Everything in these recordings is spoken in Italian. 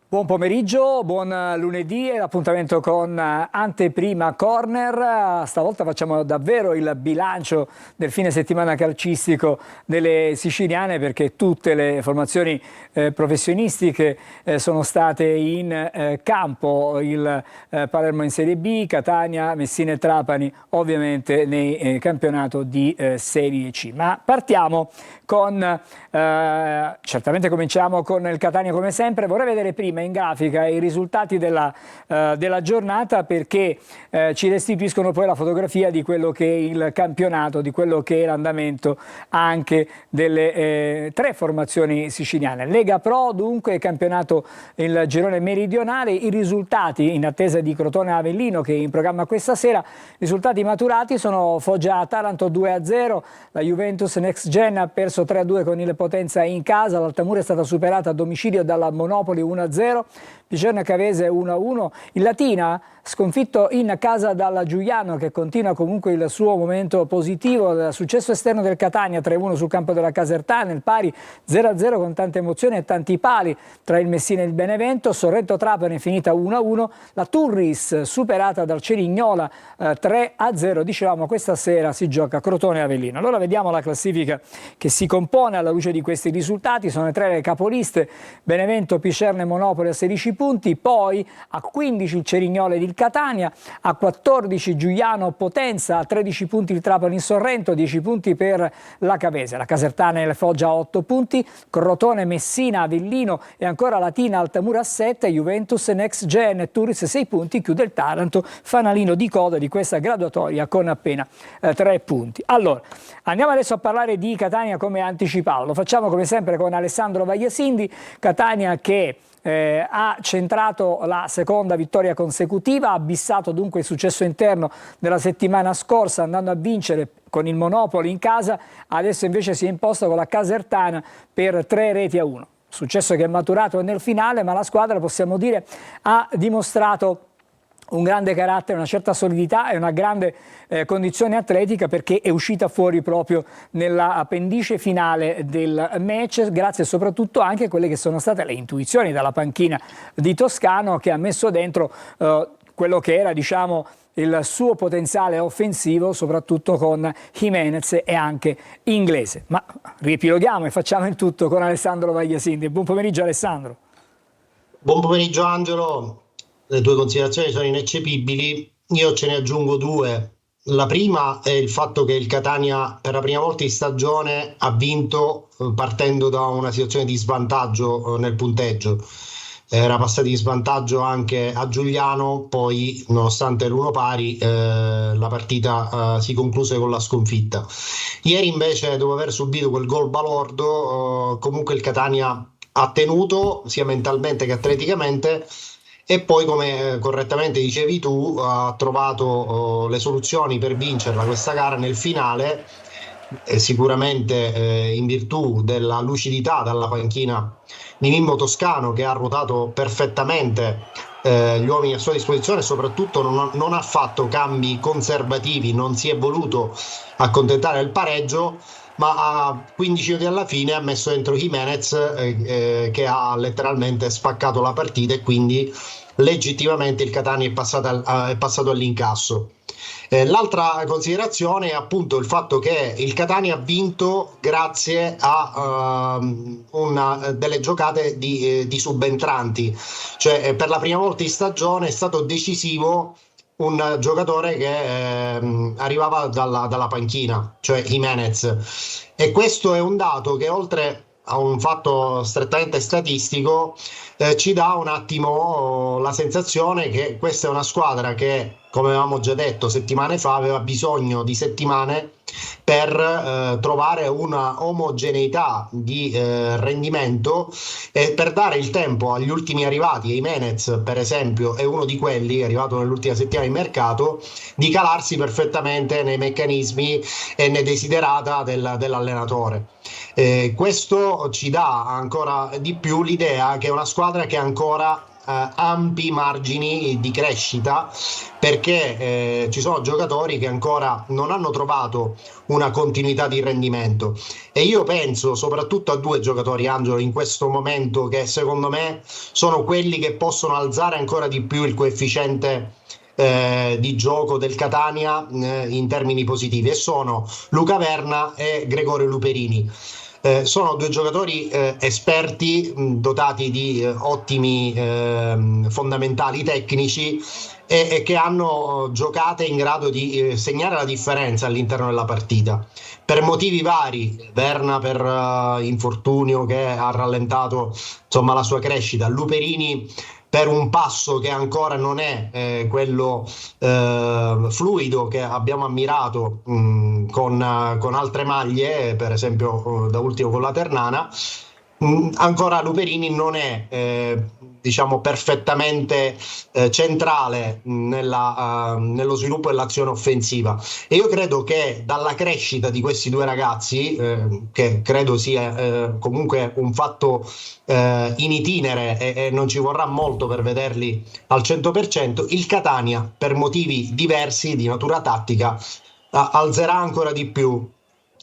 Buon pomeriggio, buon lunedì e l'appuntamento con Anteprima Corner. Stavolta facciamo davvero il bilancio del fine settimana calcistico delle siciliane, perché tutte le formazioni professionistiche sono state in campo. Il Palermo in Serie B, Catania, Messina e Trapani ovviamente nei campionato di Serie C. Ma partiamo con, certamente cominciamo con il Catania come sempre. Vorrei vedere prima in grafica i risultati della giornata, perché ci restituiscono poi la fotografia di quello che è il campionato, di quello che è l'andamento anche delle tre formazioni siciliane. Lega Pro, dunque, campionato il girone meridionale, i risultati in attesa di Crotone Avellino che è in programma questa sera. Risultati maturati sono Foggia-Taranto 2-0, la Juventus Next Gen ha perso 3-2 con il Potenza in casa, l'Altamura è stata superata a domicilio dalla Monopoli 1-0, Picerno Cavese 1-1, il Latina sconfitto in casa dalla Giuliano, che continua comunque il suo momento positivo. Il successo esterno del Catania 3-1 sul campo della Casertana, il pari 0-0 con tante emozioni e tanti pali tra il Messina e il Benevento. Sorrento Trapani è finita 1-1, la Turris superata dal Cerignola 3-0. Dicevamo, questa sera si gioca Crotone Avellino. Allora vediamo la classifica che si compone alla luce di questi risultati. Sono le tre le capoliste: Benevento, Picerno e Monopoli a 16 punti, poi a 15 il Cerignola ed il Catania, a 14 Giuliano Potenza, a 13 punti il Trapani in Sorrento, 10 punti per la Cavese, la Casertana e la Foggia a 8 punti, Crotone, Messina, Avellino e ancora Latina, Altamura a 7, Juventus, Next Gen e Turris 6 punti, chiude il Taranto, fanalino di coda di questa graduatoria con appena 3 punti. Allora, andiamo adesso a parlare di Catania come anticipavo, lo facciamo come sempre con Alessandro Vagliasindi. Catania che ha centrato la seconda vittoria consecutiva, ha abissato dunque il successo interno della settimana scorsa andando a vincere con il Monopoli in casa, adesso invece si è imposto con la Casertana per 3-1. Successo che è maturato nel finale, ma la squadra, possiamo dire, ha dimostrato un grande carattere, una certa solidità e una grande condizione atletica, perché è uscita fuori proprio nella pendice finale del match, grazie soprattutto anche a quelle che sono state le intuizioni dalla panchina di Toscano, che ha messo dentro quello che era, diciamo, il suo potenziale offensivo, soprattutto con Jimenez e anche Inglese. Ma riepiloghiamo e facciamo il tutto con Alessandro Vagliasindi. Buon pomeriggio Alessandro. Buon pomeriggio Angelo, le tue considerazioni sono ineccepibili, io ce ne aggiungo due. La prima è il fatto che il Catania per la prima volta in stagione ha vinto partendo da una situazione di svantaggio nel punteggio. Era passato in svantaggio anche a Giuliano, poi nonostante l'uno pari la partita si concluse con la sconfitta. Ieri invece, dopo aver subito quel gol balordo, comunque il Catania ha tenuto sia mentalmente che atleticamente, e poi, come correttamente dicevi tu, ha trovato le soluzioni per vincerla questa gara nel finale, sicuramente in virtù della lucidità dalla panchina di Mimmo Toscano, che ha ruotato perfettamente gli uomini a sua disposizione e soprattutto non ha fatto cambi conservativi, non si è voluto accontentare del pareggio, ma a 15 minuti alla fine ha messo dentro Jimenez che ha letteralmente spaccato la partita, e quindi legittimamente il Catania è passato all'incasso. L'altra considerazione è appunto il fatto che il Catania ha vinto grazie a una delle giocate di subentranti, cioè per la prima volta in stagione è stato decisivo un giocatore che arrivava dalla panchina, cioè Jimenez, e questo è un dato che, oltre a un fatto strettamente statistico, ci dà un attimo la sensazione che questa è una squadra che, come avevamo già detto settimane fa, aveva bisogno di settimane per trovare una omogeneità di rendimento, e per dare il tempo agli ultimi arrivati. Jimenez, per esempio, è uno di quelli arrivato nell'ultima settimana di mercato, di calarsi perfettamente nei meccanismi e nei desiderata dell'allenatore. Questo ci dà ancora di più l'idea che è una squadra che ancora ampi margini di crescita, perché ci sono giocatori che ancora non hanno trovato una continuità di rendimento. E io penso soprattutto a due giocatori, Angelo, in questo momento, che secondo me sono quelli che possono alzare ancora di più il coefficiente di gioco del Catania in termini positivi, e sono Luca Verna e Gregorio Luperini. Sono due giocatori esperti, dotati di ottimi fondamentali tecnici, e che hanno giocate in grado di segnare la differenza all'interno della partita. Per motivi vari, Verna per infortunio che ha rallentato, insomma, la sua crescita, Luperini per un passo che ancora non è quello fluido che abbiamo ammirato con altre maglie, per esempio da ultimo con la Ternana. Ancora Luperini non è diciamo perfettamente centrale nello sviluppo dell'azione offensiva, e io credo che dalla crescita di questi due ragazzi, che credo sia comunque un fatto in itinere, e non ci vorrà molto per vederli al 100%, il Catania, per motivi diversi di natura tattica, alzerà ancora di più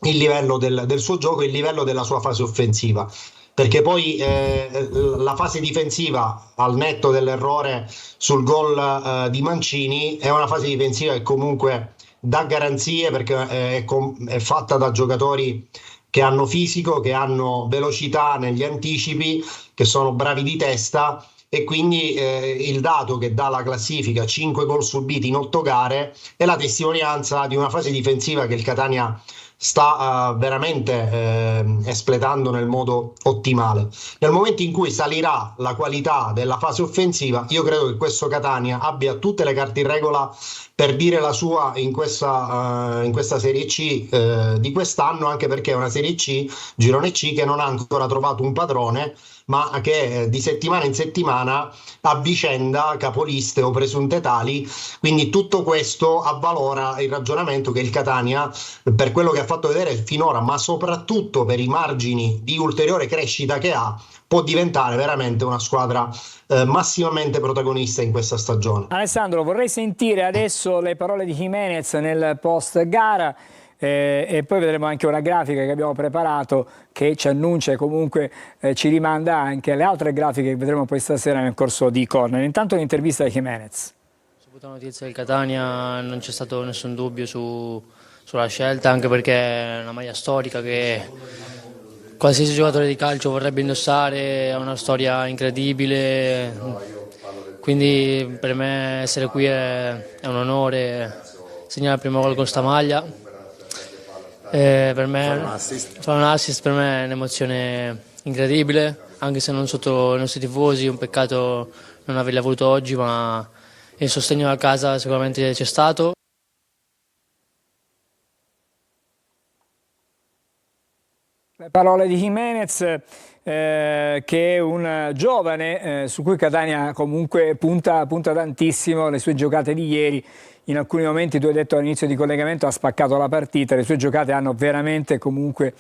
il livello del suo gioco, il livello della sua fase offensiva, perché poi la fase difensiva, al netto dell'errore sul gol di Mancini, è una fase difensiva che comunque dà garanzie, perché è fatta da giocatori che hanno fisico, che hanno velocità negli anticipi, che sono bravi di testa, e quindi il dato che dà la classifica, 5 gol subiti in 8 gare, è la testimonianza di una fase difensiva che il Catania sta veramente espletando nel modo ottimale. Nel momento in cui salirà la qualità della fase offensiva, io credo che questo Catania abbia tutte le carte in regola per dire la sua in questa Serie C di quest'anno, anche perché è una Serie C, girone C, che non ha ancora trovato un padrone, ma che di settimana in settimana avvicenda capoliste o presunte tali. Quindi tutto questo avvalora il ragionamento che il Catania, per quello che ha fatto vedere finora, ma soprattutto per i margini di ulteriore crescita che ha, può diventare veramente una squadra massimamente protagonista in questa stagione. Alessandro, vorrei sentire adesso le parole di Jimenez nel post gara. E poi vedremo anche una grafica che abbiamo preparato che ci annuncia e comunque ci rimanda anche alle altre grafiche che vedremo poi stasera nel corso di Corner. Intanto l'intervista di Jimenez. Ho avuto la notizia del Catania, non c'è stato nessun dubbio sulla scelta, anche perché è una maglia storica che qualsiasi giocatore di calcio vorrebbe indossare, ha una storia incredibile, quindi per me essere qui è un onore, segnare il primo gol con sta maglia. Per me fare un assist per me è un'emozione incredibile, anche se non sotto i nostri tifosi, è un peccato non averli avuto oggi, ma il sostegno da casa sicuramente c'è stato. Le parole di Jimenez, che è un giovane su cui Catania comunque punta tantissimo. Le sue giocate di ieri, in alcuni momenti, tu hai detto all'inizio di collegamento, ha spaccato la partita. Le sue giocate hanno veramente comunque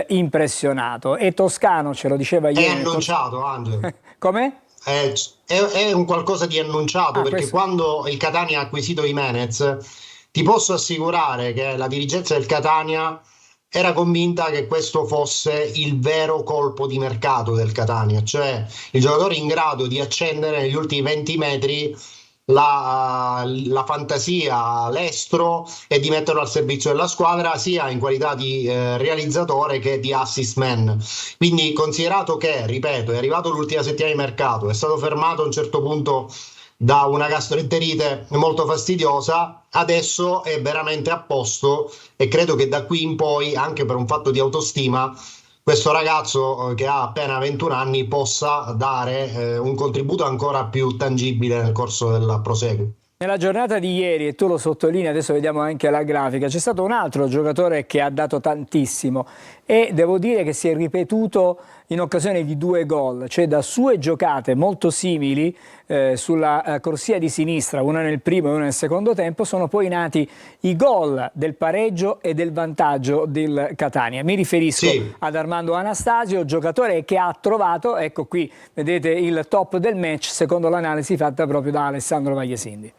impressionato. E Toscano ce lo diceva ieri. È annunciato, Angelo. Come? È un qualcosa di annunciato, perché questo... quando il Catania ha acquisito Jimenez, ti posso assicurare che la dirigenza del Catania era convinta che questo fosse il vero colpo di mercato del Catania, cioè il giocatore in grado di accendere negli ultimi 20 metri la fantasia, l'estro, e di metterlo al servizio della squadra, sia in qualità di realizzatore che di assist man. Quindi, considerato che, ripeto, è arrivato l'ultima settimana di mercato, è stato fermato a un certo punto da una gastroenterite molto fastidiosa, adesso è veramente a posto, e credo che da qui in poi, anche per un fatto di autostima, questo ragazzo che ha appena 21 anni possa dare un contributo ancora più tangibile nel corso del proseguo. Nella giornata di ieri, e tu lo sottolinei, adesso vediamo anche la grafica, c'è stato un altro giocatore che ha dato tantissimo, e devo dire che si è ripetuto in occasione di 2 gol, cioè da sue giocate molto simili sulla corsia di sinistra, una nel primo e una nel secondo tempo, sono poi nati i gol del pareggio e del vantaggio del Catania. Mi riferisco ad Armando Anastasio, giocatore che ha trovato, ecco qui vedete il top del match secondo l'analisi fatta proprio da Alessandro Vagliasindi.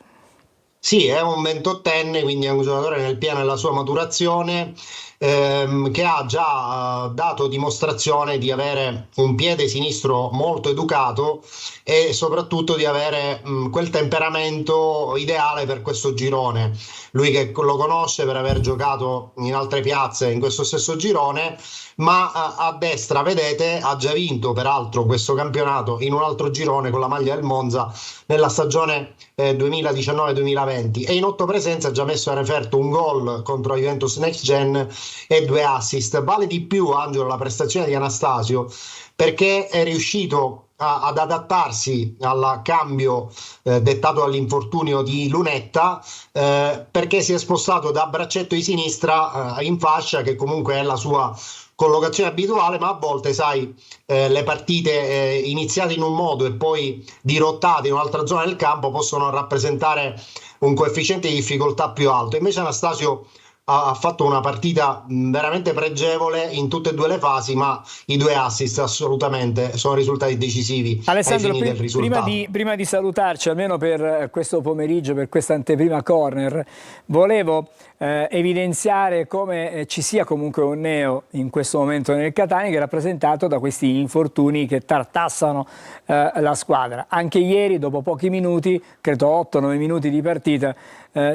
Sì, è un 28enne, quindi è un giocatore nel pieno della sua maturazione, che ha già dato dimostrazione di avere un piede sinistro molto educato e soprattutto di avere quel temperamento ideale per questo girone. Lui che lo conosce per aver giocato in altre piazze in questo stesso girone, ma a destra, vedete, ha già vinto peraltro questo campionato in un altro girone con la maglia del Monza nella stagione 2019-2020 e in 8 presenze ha già messo a referto un gol contro la Juventus Next Gen e 2 assist. Vale di più, Angelo, la prestazione di Anastasio perché è riuscito ad adattarsi al cambio dettato dall'infortunio di Lunetta, perché si è spostato da braccetto di sinistra in fascia, che comunque è la sua collocazione abituale, ma a volte sai le partite iniziate in un modo e poi dirottate in un'altra zona del campo possono rappresentare un coefficiente di difficoltà più alto. Invece Anastasio ha fatto una partita veramente pregevole in tutte e 2 le fasi, ma i 2 assist assolutamente sono risultati decisivi. Alessandro, ai fini del risultato. prima di salutarci, almeno per questo pomeriggio, per questa anteprima corner, volevo evidenziare come ci sia comunque un neo in questo momento nel Catania, che è rappresentato da questi infortuni che tartassano la squadra. Anche ieri, dopo pochi minuti, credo 8-9 minuti di partita,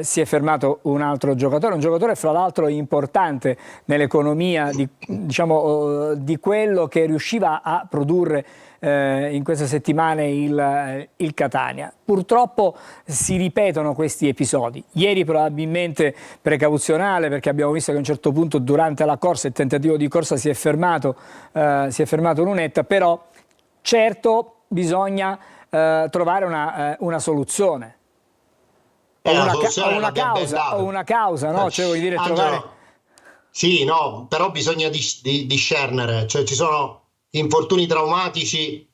si è fermato un altro giocatore, un giocatore fra l'altro importante nell'economia di quello che riusciva a produrre in queste settimane il Catania. Purtroppo si ripetono questi episodi. Ieri probabilmente precauzionale, perché abbiamo visto che a un certo punto durante la corsa, il tentativo di corsa si è fermato Lunetta, però certo bisogna trovare una soluzione. O una causa, no? Cioè, vuoi dire Angelo, trovare... Sì, no, però bisogna discernere, cioè ci sono infortuni traumatici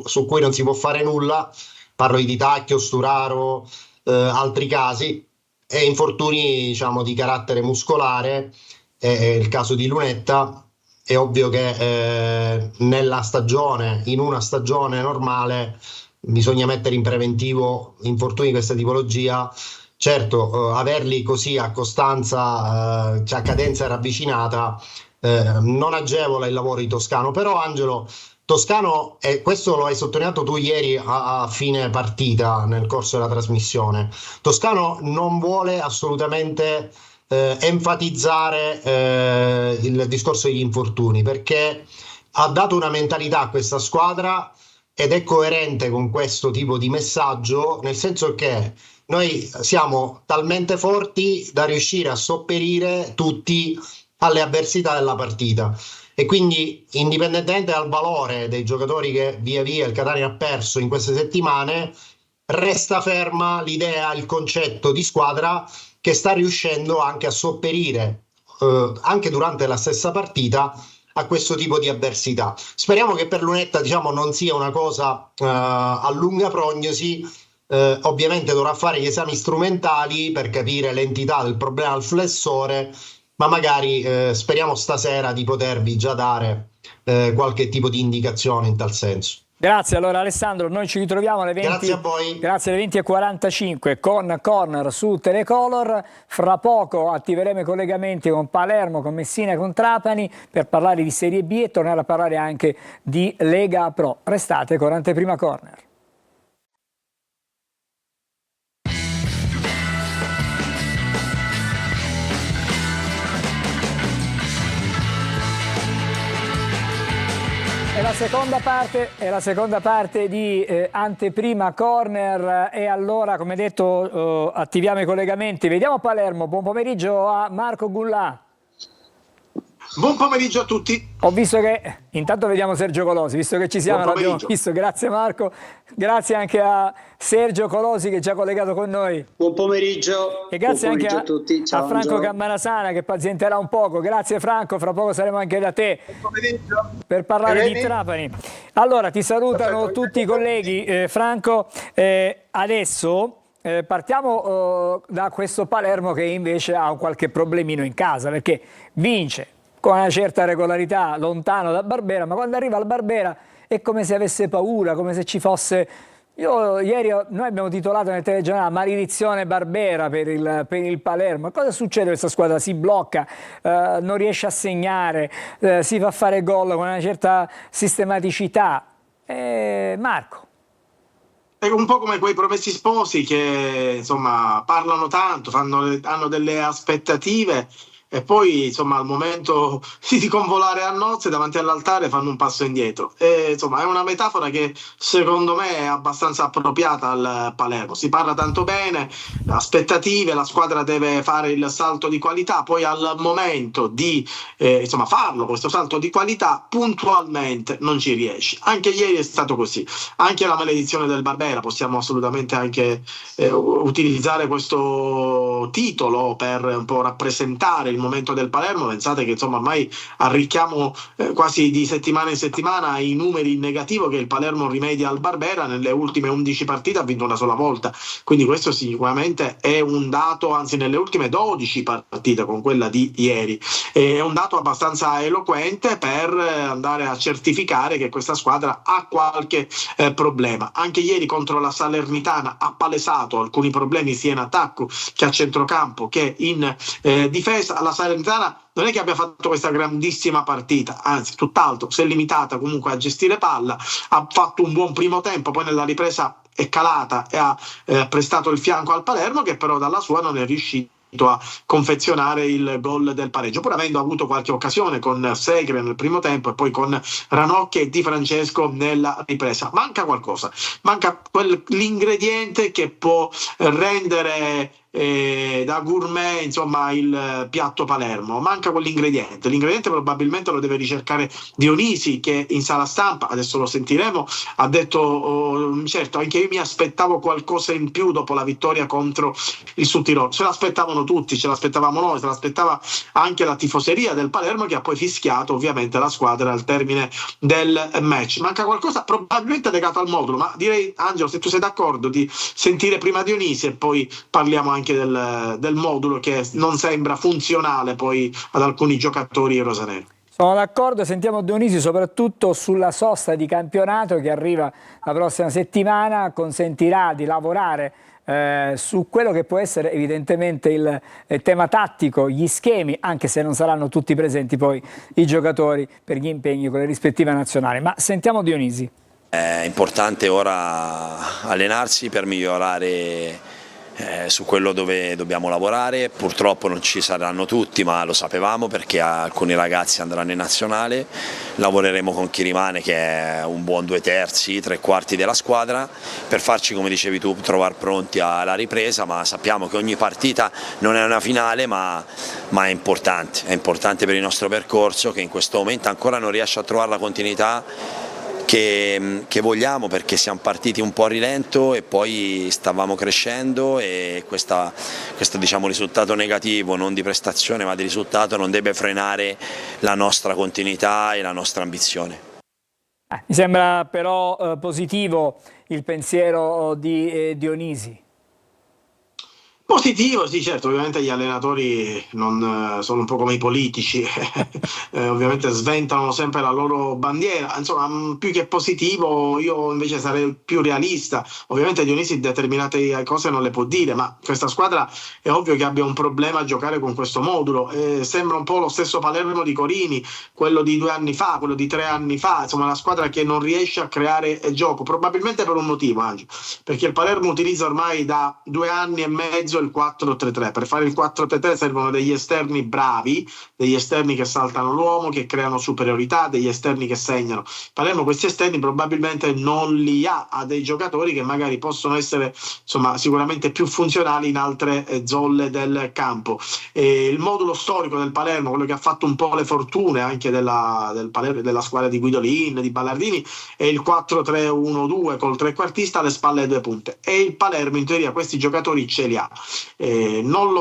su cui non si può fare nulla, parlo di Tacchio, Sturaro, altri casi, e infortuni diciamo di carattere muscolare, è il caso di Lunetta. È ovvio che nella stagione, in una stagione normale, bisogna mettere in preventivo infortuni di questa tipologia. Certo, averli così a costanza, cioè a cadenza ravvicinata, non agevola il lavoro di Toscano. Però Angelo, Toscano, e questo lo hai sottolineato tu ieri a fine partita nel corso della trasmissione, Toscano non vuole assolutamente enfatizzare il discorso degli infortuni, perché ha dato una mentalità a questa squadra ed è coerente con questo tipo di messaggio, nel senso che noi siamo talmente forti da riuscire a sopperire tutti alle avversità della partita. E quindi, indipendentemente dal valore dei giocatori che via via il Catania ha perso in queste settimane, resta ferma l'idea, il concetto di squadra che sta riuscendo anche a sopperire, anche durante la stessa partita, a questo tipo di avversità. Speriamo che per Lunetta, diciamo, non sia una cosa a lunga prognosi. Ovviamente dovrà fare gli esami strumentali per capire l'entità del problema al flessore, ma magari speriamo stasera di potervi già dare qualche tipo di indicazione in tal senso. Grazie, allora Alessandro, noi ci ritroviamo alle 20, grazie a voi. Grazie, alle 20:45 con Corner su Telecolor. Fra poco attiveremo i collegamenti con Palermo, con Messina e con Trapani per parlare di Serie B e tornare a parlare anche di Lega Pro. Restate con Anteprima Corner. È la seconda parte di Anteprima Corner e allora, come detto, attiviamo i collegamenti. Vediamo Palermo. Buon pomeriggio a Marco Gullà. Buon pomeriggio a tutti. Ho visto che, intanto vediamo Sergio Colosi, visto che ci siamo, Buon l'abbiamo pomeriggio. visto, grazie Marco, grazie anche a Sergio Colosi che è già collegato con noi. Buon pomeriggio, E grazie buon anche pomeriggio a tutti. a Ciao Franco Angelo. Cammarasana che pazienterà un poco. Grazie Franco, fra poco saremo anche da te Buon pomeriggio. per parlare di Bene? Trapani. Allora, ti salutano Perfetto. tutti i colleghi. Franco, adesso partiamo da questo Palermo che invece ha qualche problemino in casa perché vince con una certa regolarità lontano da Barbera, ma quando arriva al Barbera è come se avesse paura, come se ci fosse... Noi abbiamo titolato nel telegiornale maledizione Barbera per il Palermo. Cosa succede? Questa squadra si blocca, non riesce a segnare, si fa fare gol con una certa sistematicità. Marco. È un po' come quei promessi sposi che insomma parlano tanto, hanno delle aspettative e poi insomma al momento di convolare a nozze davanti all'altare fanno un passo indietro. E, insomma, è una metafora che secondo me è abbastanza appropriata al Palermo. Si parla tanto bene, aspettative, la squadra deve fare il salto di qualità, poi al momento di insomma farlo, questo salto di qualità, puntualmente non ci riesce. Anche ieri è stato così. Anche la maledizione del Barbera, possiamo assolutamente anche utilizzare questo titolo per un po' rappresentare il momento del Palermo. Pensate che insomma ormai arricchiamo quasi di settimana in settimana i numeri in negativo che il Palermo rimedia al Barbera. Nelle ultime 11 partite ha vinto una sola volta, quindi questo sicuramente è un dato, anzi nelle ultime 12 partite con quella di ieri è un dato abbastanza eloquente per andare a certificare che questa squadra ha qualche problema. Anche ieri contro la Salernitana ha palesato alcuni problemi sia in attacco che a centrocampo che in difesa. La Salernitana non è che abbia fatto questa grandissima partita, anzi tutt'altro, si è limitata comunque a gestire palla, ha fatto un buon primo tempo, poi nella ripresa è calata e ha prestato il fianco al Palermo, che però dalla sua non è riuscito a confezionare il gol del pareggio, pur avendo avuto qualche occasione con Segre nel primo tempo e poi con Ranocchi e Di Francesco nella ripresa. Manca qualcosa, manca l'ingrediente che può rendere da gourmet insomma il piatto Palermo. Manca quell'ingrediente. L'ingrediente probabilmente lo deve ricercare Dionisi, che in sala stampa, adesso lo sentiremo, ha detto certo anche io mi aspettavo qualcosa in più dopo la vittoria contro il Sudtirolo. Se l'aspettavano tutti, ce l'aspettavamo noi, se l'aspettava anche la tifoseria del Palermo, che ha poi fischiato ovviamente la squadra al termine del match. Manca qualcosa probabilmente legato al modulo, ma direi Angelo, se tu sei d'accordo, di sentire prima Dionisi e poi parliamo anche del modulo che non sembra funzionale poi ad alcuni giocatori rosaneri. Sono d'accordo, sentiamo Dionisi soprattutto sulla sosta di campionato che arriva la prossima settimana, consentirà di lavorare su quello che può essere evidentemente il tema tattico, gli schemi, anche se non saranno tutti presenti poi i giocatori per gli impegni con le rispettive nazionali. Ma sentiamo Dionisi. È importante ora allenarsi per migliorare su quello dove dobbiamo lavorare. Purtroppo non ci saranno tutti, ma lo sapevamo perché alcuni ragazzi andranno in nazionale. Lavoreremo con chi rimane, che è un buon 2/3, 3/4 della squadra, per farci, come dicevi tu, trovare pronti alla ripresa, ma sappiamo che ogni partita non è una finale, ma è importante per il nostro percorso, che in questo momento ancora non riesce a trovare la continuità che vogliamo, perché siamo partiti un po' a rilento e poi stavamo crescendo, e questo diciamo risultato negativo, non di prestazione ma di risultato, non deve frenare la nostra continuità e la nostra ambizione. Mi sembra però positivo il pensiero di Dionisi. Positivo, sì, certo, ovviamente gli allenatori non sono un po' come i politici, ovviamente sventano sempre la loro bandiera. Insomma, più che positivo, io invece sarei più realista. Ovviamente Dionisi determinate cose non le può dire, ma questa squadra è ovvio che abbia un problema a giocare con questo modulo. Sembra un po' lo stesso Palermo di Corini, quello di 2 anni fa, quello di 3 anni fa, insomma una squadra che non riesce a creare gioco, probabilmente per un motivo, Angelo, perché il Palermo utilizza ormai da 2 anni e mezzo utilizzo il 4-3-3. Per fare il 4-3-3 servono degli esterni bravi, degli esterni che saltano l'uomo, che creano superiorità, degli esterni che segnano. Palermo questi esterni probabilmente non li ha dei giocatori che magari possono essere insomma sicuramente più funzionali in altre zolle del campo. Il modulo storico del Palermo, quello che ha fatto un po' le fortune anche della squadra di Guidolin, di Ballardini, è il 4-3-1-2 col trequartista alle spalle e 2 punte, e il Palermo in teoria questi giocatori ce li ha. Non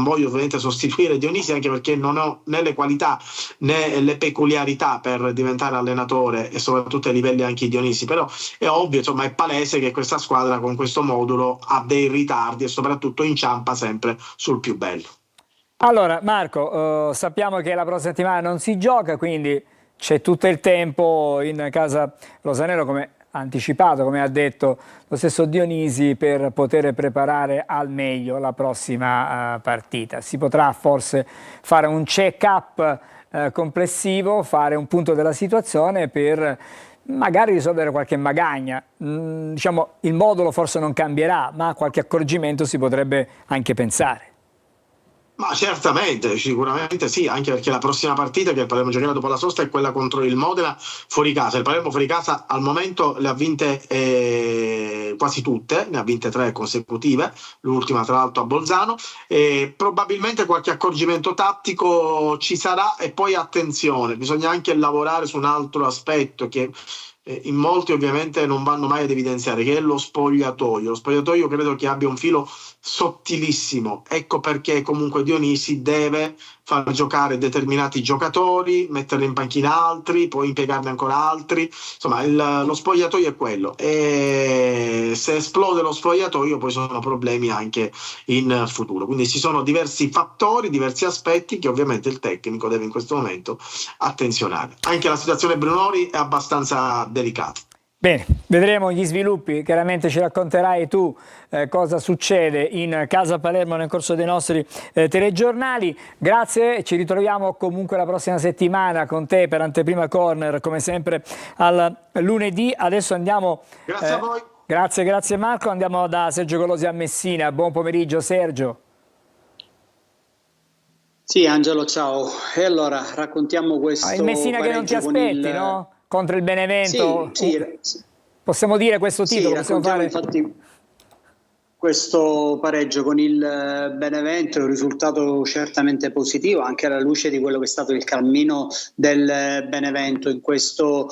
voglio ovviamente sostituire Dionisi, anche perché non ho né le qualità né le peculiarità per diventare allenatore, e soprattutto ai livelli anche di Dionisi, però è ovvio, insomma è palese che questa squadra con questo modulo ha dei ritardi e soprattutto inciampa sempre sul più bello. Allora Marco, sappiamo che la prossima settimana non si gioca, quindi c'è tutto il tempo in casa rosanero, come anticipato, come ha detto lo stesso Dionisi, per poter preparare al meglio la prossima partita. Si potrà forse fare un check-up complessivo, fare un punto della situazione per magari risolvere qualche magagna. Diciamo, il modulo forse non cambierà, ma qualche accorgimento si potrebbe anche pensare. Ma certamente, sicuramente sì, anche perché la prossima partita che il Palermo giocherà dopo la sosta è quella contro il Modena fuori casa. Il Palermo fuori casa al momento le ha vinte quasi tutte, ne ha vinte 3 consecutive, l'ultima tra l'altro a Bolzano, e probabilmente qualche accorgimento tattico ci sarà. E poi attenzione, bisogna anche lavorare su un altro aspetto che in molti ovviamente non vanno mai ad evidenziare, che è lo spogliatoio. Lo spogliatoio credo che abbia un filo sottilissimo, ecco perché comunque Dionisi deve far giocare determinati giocatori, metterli in panchina altri, poi impiegarne ancora altri, insomma lo spogliatoio è quello, e se esplode lo spogliatoio poi sono problemi anche in futuro. Quindi ci sono diversi fattori, diversi aspetti che ovviamente il tecnico deve in questo momento attenzionare. Anche la situazione Brunori è abbastanza delicata. Bene, vedremo gli sviluppi, chiaramente ci racconterai tu cosa succede in casa Palermo nel corso dei nostri telegiornali. Grazie, ci ritroviamo comunque la prossima settimana con te per Anteprima Corner, come sempre al lunedì. Adesso andiamo... Grazie a voi. Grazie Marco, andiamo da Sergio Golosi a Messina. Buon pomeriggio Sergio. Sì Angelo, ciao. E allora raccontiamo questo il Messina che non ti aspetti, no? Contro il Benevento. Sì. Possiamo dire questo titolo? Sì, raccontiamo infatti questo pareggio con il Benevento, è un risultato certamente positivo anche alla luce di quello che è stato il cammino del Benevento in questo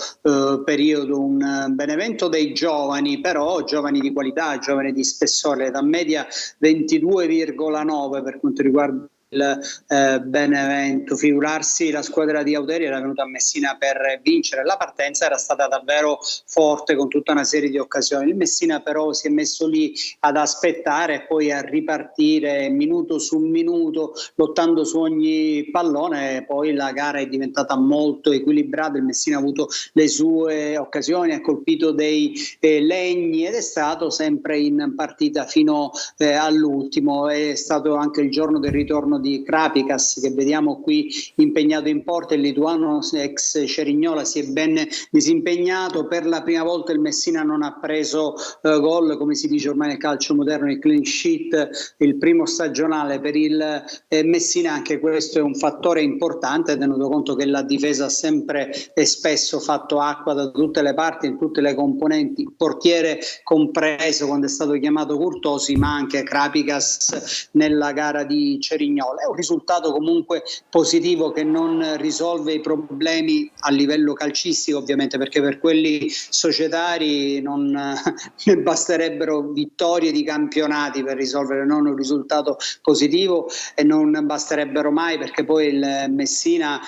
periodo. Un Benevento dei giovani, però giovani di qualità, giovani di spessore, l'età media 22,9 per quanto riguarda il Benevento. Figurarsi, la squadra di Auteri era venuta a Messina per vincere, la partenza era stata davvero forte con tutta una serie di occasioni. Il Messina però si è messo lì ad aspettare e poi a ripartire minuto su minuto, lottando su ogni pallone. Poi la gara è diventata molto equilibrata, il Messina ha avuto le sue occasioni, ha colpito dei legni ed è stato sempre in partita fino all'ultimo. È stato anche il giorno del ritorno di Krapikas, che vediamo qui impegnato in porta. Il lituano ex Cerignola si è ben disimpegnato. Per la prima volta il Messina non ha preso gol, come si dice ormai nel calcio moderno, il clean sheet, il primo stagionale per il Messina. Anche questo è un fattore importante, tenuto conto che la difesa ha sempre e spesso fatto acqua da tutte le parti, in tutte le componenti, portiere compreso quando è stato chiamato Curtosi, ma anche Krapikas nella gara di Cerignola. È un risultato comunque positivo che non risolve i problemi a livello calcistico, ovviamente, perché per quelli societari non ne basterebbero vittorie di campionati per risolvere, non un risultato positivo, e non basterebbero mai, perché poi il Messina,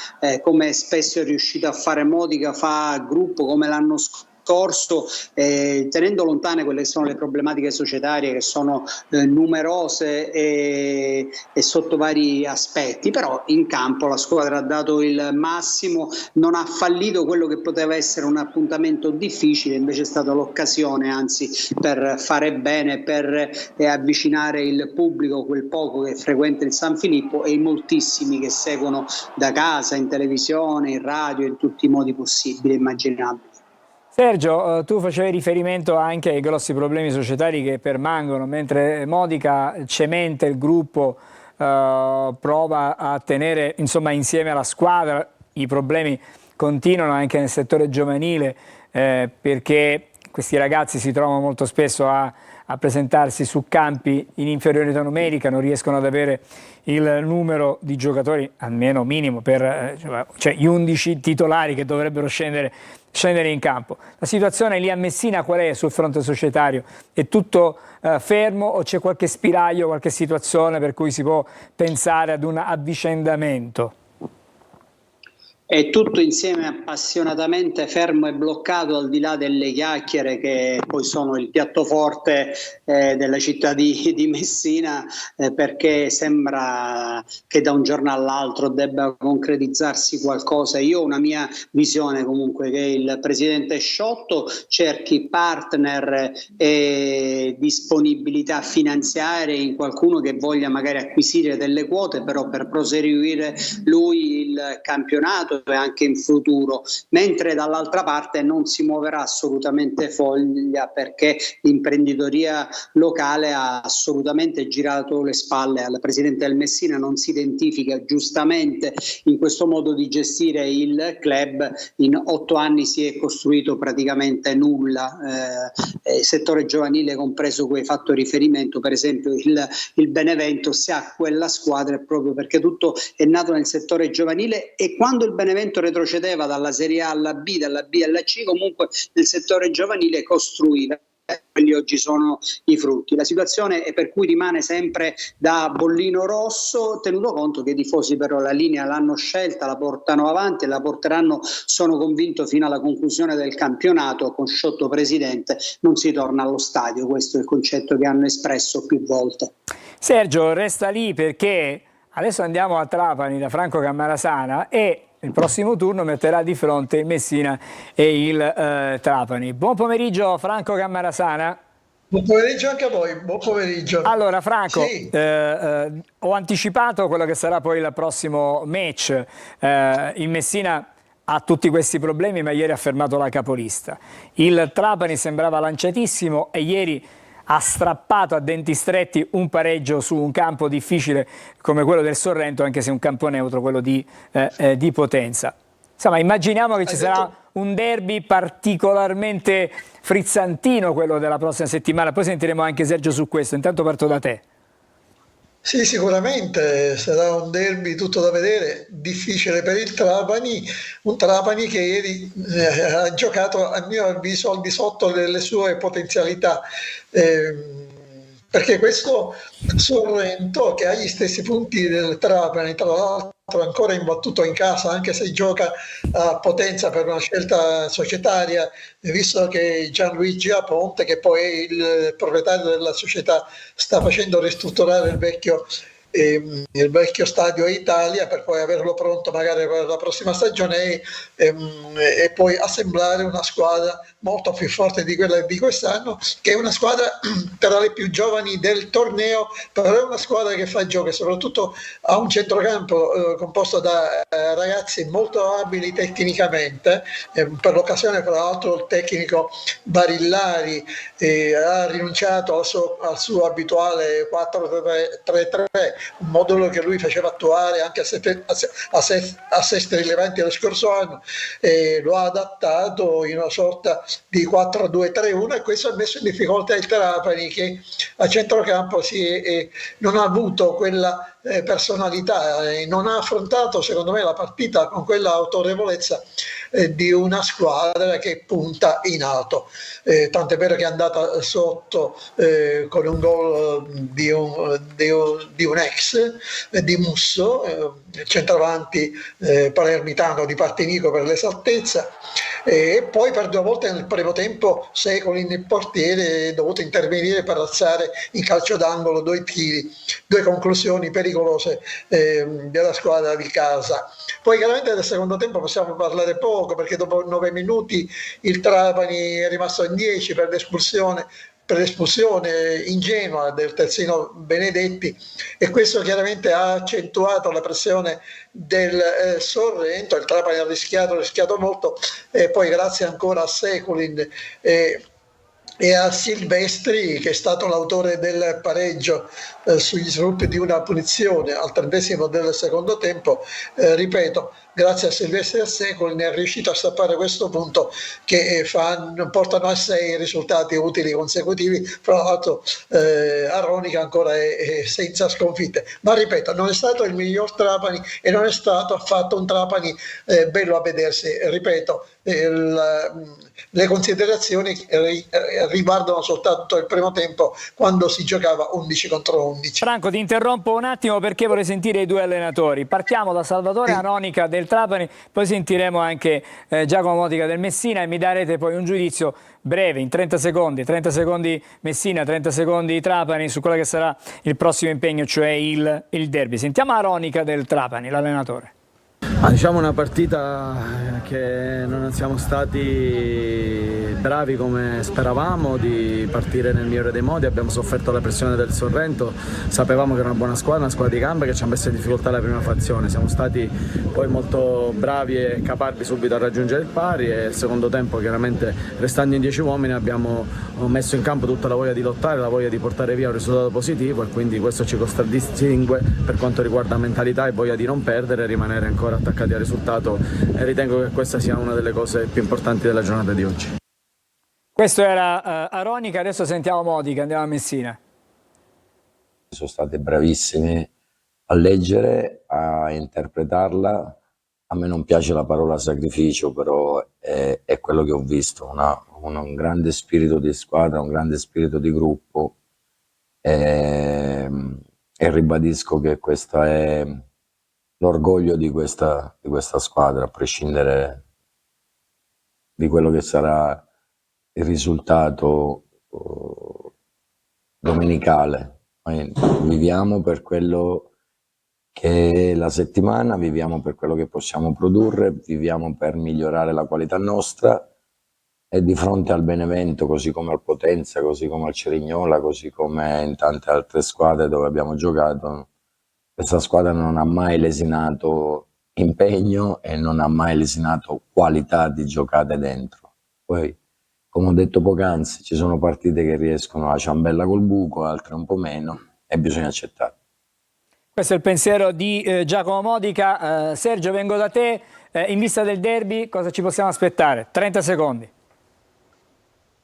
come spesso è riuscito a fare Modica, fa gruppo come l'anno scorso, tenendo lontane quelle che sono le problematiche societarie, che sono numerose e sotto vari aspetti. Però in campo la squadra ha dato il massimo, non ha fallito quello che poteva essere un appuntamento difficile, invece è stata l'occasione anzi per fare bene, per avvicinare il pubblico, quel poco che frequenta il San Filippo e i moltissimi che seguono da casa, in televisione, in radio, in tutti i modi possibili e immaginabili. Sergio, tu facevi riferimento anche ai grossi problemi societari che permangono, mentre Modica cementa il gruppo, prova a tenere insomma insieme alla squadra. I problemi continuano anche nel settore giovanile, perché questi ragazzi si trovano molto spesso a presentarsi su campi in inferiorità numerica, non riescono ad avere il numero di giocatori almeno minimo per cioè gli 11 titolari che dovrebbero scendere in campo. La situazione lì a Messina qual è sul fronte societario? È tutto fermo o c'è qualche spiraglio, qualche situazione per cui si può pensare ad un avvicendamento? È tutto insieme appassionatamente fermo e bloccato, al di là delle chiacchiere che poi sono il piatto forte della città di Messina, perché sembra che da un giorno all'altro debba concretizzarsi qualcosa. Io ho una mia visione comunque, che il presidente Sciotto cerchi partner e disponibilità finanziarie in qualcuno che voglia magari acquisire delle quote, però per proseguire lui il campionato e anche in futuro, mentre dall'altra parte non si muoverà assolutamente foglia, perché l'imprenditoria locale ha assolutamente girato le spalle al presidente del Messina, non si identifica giustamente in questo modo di gestire il club. In 8 anni si è costruito praticamente nulla, settore giovanile compreso, cui hai fatto riferimento, per esempio il Benevento, se ha quella squadra è proprio perché tutto è nato nel settore giovanile, e quando il Benevento retrocedeva dalla Serie A alla B, dalla B alla C, comunque nel settore giovanile costruiva. Quelli oggi sono i frutti. La situazione è per cui rimane sempre da bollino rosso, tenuto conto che i tifosi però la linea l'hanno scelta, la portano avanti e la porteranno, sono convinto, fino alla conclusione del campionato. Con Sciotto presidente non si torna allo stadio, questo è il concetto che hanno espresso più volte. Sergio, resta lì perché adesso andiamo a Trapani da Franco Cammarasana e il prossimo turno metterà di fronte il Messina e il Trapani. Buon pomeriggio Franco Cammarasana. Buon pomeriggio anche a voi, buon pomeriggio. Allora Franco, Sì. ho anticipato quello che sarà poi il prossimo match. Il Messina ha tutti questi problemi, ma ieri ha fermato la capolista. Il Trapani sembrava lanciatissimo e ieri ha strappato a denti stretti un pareggio su un campo difficile come quello del Sorrento, anche se un campo neutro, quello di Potenza. Insomma, immaginiamo che ci sarà un derby particolarmente frizzantino, quello della prossima settimana. Poi sentiremo anche Sergio su questo. Intanto parto da te. Sì, sicuramente sarà un derby tutto da vedere, difficile per il Trapani, un Trapani che ieri ha giocato a mio avviso al di sotto delle sue potenzialità, perché questo Sorrento, che ha gli stessi punti del Trapani, tra l'altro ancora imbattuto in casa, anche se gioca a Potenza per una scelta societaria, visto che Gianluigi Aponte, che poi è il proprietario della società, sta facendo ristrutturare il vecchio stadio Italia per poi averlo pronto magari per la prossima stagione e poi assemblare una squadra molto più forte di quella di quest'anno, che è una squadra tra le più giovani del torneo, però è una squadra che fa gioco e soprattutto ha un centrocampo composto da ragazzi molto abili tecnicamente. Per l'occasione, tra l'altro, il tecnico Barillari ha rinunciato al suo abituale 4-3-3, un modulo che lui faceva attuare anche a sesti rilevanti lo scorso anno, lo ha adattato in una sorta di 4-2-3-1, e questo ha messo in difficoltà il Trapani, che a centrocampo non ha avuto quella personalità e non ha affrontato, secondo me, la partita con quella autorevolezza di una squadra che punta in alto, tant'è vero che è andata sotto con un gol di un ex di Musso, centravanti palermitano di Partinico per l'esattezza, e poi per 2 volte nel primo tempo Secolin, il portiere, è dovuto intervenire per alzare in calcio d'angolo 2 tiri, 2 conclusioni pericolose della squadra di casa. Poi chiaramente del secondo tempo possiamo parlare poco, perché dopo 9 minuti il Trapani è rimasto in 10 per l'espulsione per l'espulsione ingenua del terzino Benedetti, e questo chiaramente ha accentuato la pressione del Sorrento. Il Trapani ha rischiato molto, e poi grazie ancora a Seculin e a Silvestri, che è stato l'autore del pareggio sugli sviluppi di una punizione al 30° del secondo tempo, ripeto, grazie a Silvestri e a Seculin è riuscito a stappare questo punto che portano a 6 risultati utili consecutivi. Fra l'altro Aronica ancora è senza sconfitte, ma ripeto, non è stato il miglior Trapani e non è stato affatto un Trapani bello a vedersi. Ripeto, le considerazioni riguardano soltanto il primo tempo, quando si giocava 11 contro 11. Franco, ti interrompo un attimo perché vorrei sentire i due allenatori. Partiamo da Salvatore Aronica del Trapani, poi sentiremo anche Giacomo Modica del Messina, e mi darete poi un giudizio breve, in 30 secondi Messina, 30 secondi Trapani, su quello che sarà il prossimo impegno, cioè il derby. Sentiamo Aronica del Trapani, l'allenatore. Diciamo una partita che non siamo stati bravi come speravamo di partire nel migliore dei modi. Abbiamo sofferto la pressione del Sorrento, sapevamo che era una buona squadra di gambe che ci ha messo in difficoltà la prima frazione. Siamo stati poi molto bravi e caparbi subito a raggiungere il pari, e il secondo tempo, chiaramente restando in 10 uomini, abbiamo messo in campo tutta la voglia di lottare, la voglia di portare via un risultato positivo, e quindi questo ci contraddistingue per quanto riguarda mentalità e voglia di non perdere e rimanere ancora attaccati al risultato, e ritengo che questa sia una delle cose più importanti della giornata di oggi. Questo era Aronica, adesso sentiamo Modica, andiamo a Messina. Sono state bravissime a leggere, a interpretarla. A me non piace la parola sacrificio, però è quello che ho visto, un grande spirito di squadra, un grande spirito di gruppo, e ribadisco che questo è l'orgoglio di questa squadra, a prescindere di quello che sarà il risultato domenicale. Noi viviamo per quello che è la settimana, viviamo per quello che possiamo produrre, viviamo per migliorare la qualità nostra, e di fronte al Benevento, così come al Potenza, così come al Cerignola, così come in tante altre squadre dove abbiamo giocato, questa squadra non ha mai lesinato impegno e non ha mai lesinato qualità di giocate dentro. Poi, come ho detto poc'anzi, ci sono partite che riescono a ciambella col buco, altre un po' meno, e bisogna accettare. Questo è il pensiero di Giacomo Modica. Sergio, vengo da te. In vista del derby, cosa ci possiamo aspettare? 30 secondi.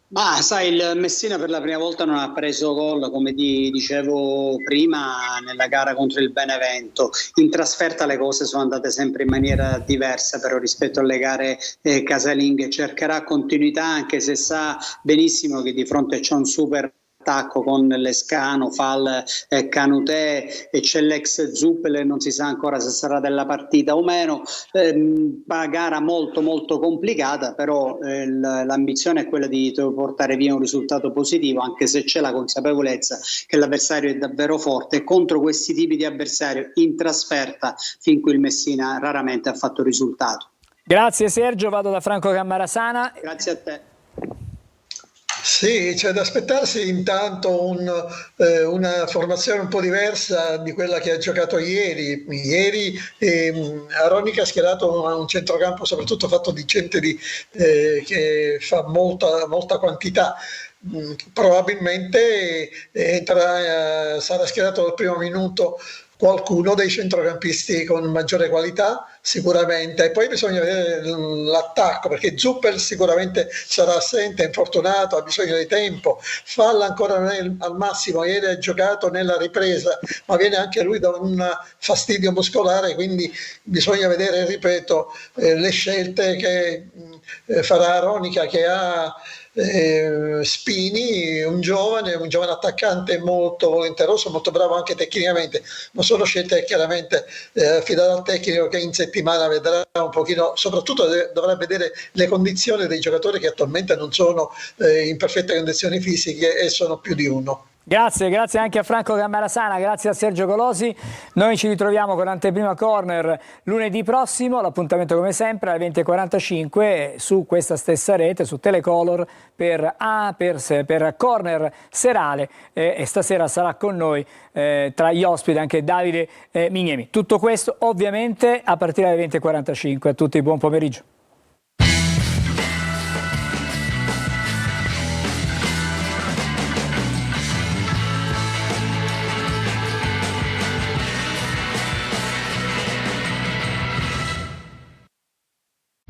Ma sai, il Messina per la prima volta non ha preso gol, come dicevo prima, nella gara contro il Benevento. In trasferta le cose sono andate sempre in maniera diversa, però rispetto alle gare casalinghe cercherà continuità, anche se sa benissimo che di fronte c'è un super attacco con Lescano, Fall, Canutè, e c'è l'ex Zuppel, non si sa ancora se sarà della partita o meno. Una gara molto molto complicata, però l'ambizione è quella di portare via un risultato positivo, anche se c'è la consapevolezza che l'avversario è davvero forte, e contro questi tipi di avversario in trasferta fin qui il Messina raramente ha fatto risultato. Grazie Sergio, vado da Franco Cammarasana. Grazie a te. Sì, c'è da aspettarsi intanto una formazione un po' diversa di quella che ha giocato ieri. Ieri Aronica ha schierato un centrocampo soprattutto fatto di gente che fa molta quantità. Probabilmente sarà schierato al primo minuto qualcuno dei centrocampisti con maggiore qualità, sicuramente, e poi bisogna vedere l'attacco, perché Zuppel sicuramente sarà assente, è infortunato, ha bisogno di tempo. Falla ancora non è al massimo, ieri ha giocato nella ripresa, ma viene anche lui da un fastidio muscolare, quindi bisogna vedere, ripeto, le scelte che farà Aronica, che ha Spini, un giovane attaccante molto volenteroso, molto bravo anche tecnicamente, ma sono scelte chiaramente affidate al tecnico, che in settimana vedrà un pochino, soprattutto dovrà vedere le condizioni dei giocatori che attualmente non sono in perfette condizioni fisiche, e sono più di uno. Grazie anche a Franco Cammarasana, grazie a Sergio Colosi. Noi ci ritroviamo con Anteprima Corner lunedì prossimo, l'appuntamento come sempre alle 20:45 su questa stessa rete, su Telecolor, per Corner serale, e stasera sarà con noi tra gli ospiti anche Davide Mignemi. Tutto questo ovviamente a partire dalle 20:45. A tutti buon pomeriggio.